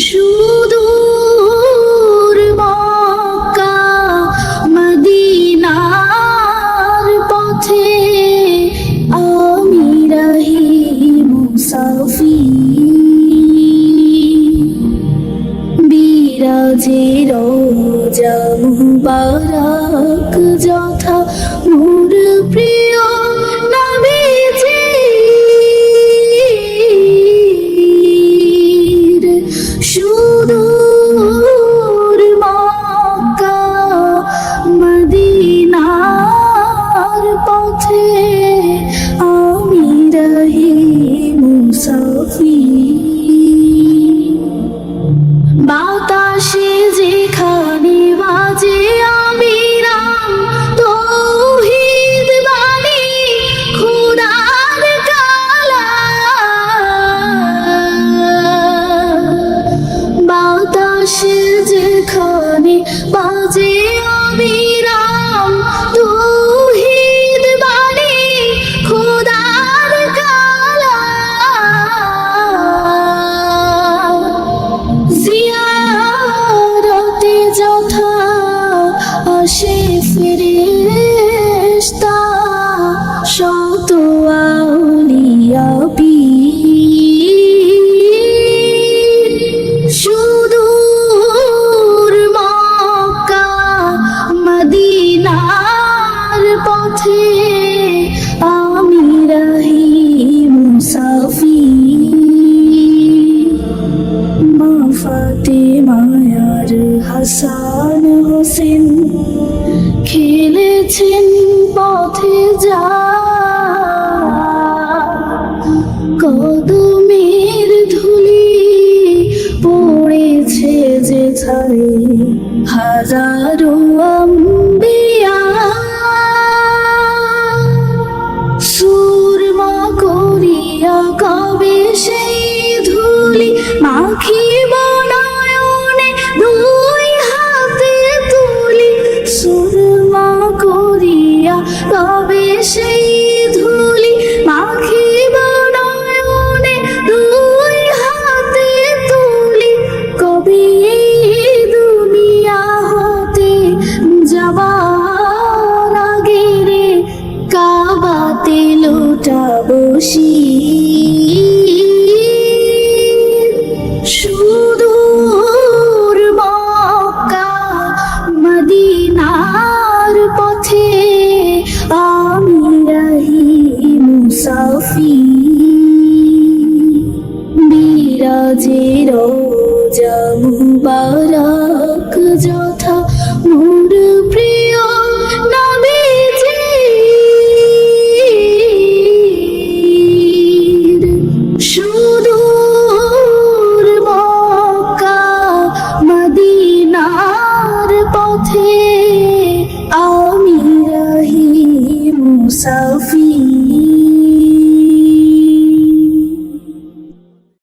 সুদূর মক্কা মদিনার পথে আমি রহি মুসাফির। বিরাজে রওজা মুবারক যথা মোর প্রিয় নবীজির। সুদূর মক্কা মদিনার পথে আমি রহি মুসাফির। বাতাসে যেখানে বাজে আমিরাম তৌহিদ বাণী খোদার কালাম। বাতাসে যেখানে বাজে আমিরাম তৌহিদ বাণী খোদার কালাম। জিয়ারতে যথা আসে ফেরেশতা শত আউলিয়া পীর। সুদূর মক্কা মদিনার পথে আমি রহি মুসাফির। মা ফাতেমার হাসান হোসেন খেলেছেন পথে যা কদমের ধুলি পড়েছে যেথায় হাজারো আম্বিয়া। সুরমা করিয়া কবে সেই ধুলি মাখিব নয়নে দুই হাতে তুলি। সুরমা করিয়া কবে সেই ধুলি মাখিব নয়নে দুই হাতে তুলি। কবে দুনিয়া হতে যাবার আগে রে কাবাতে লুটাবো শির। সুদূর মক্কা মদিনার পথে আমি রহি মুসাফির। বিরাজে রওজা মুবারক যথা মোর প্রিয় নবীজির। সুদূর মক্কা মদিনার পথে আমি রহি মুসাফির।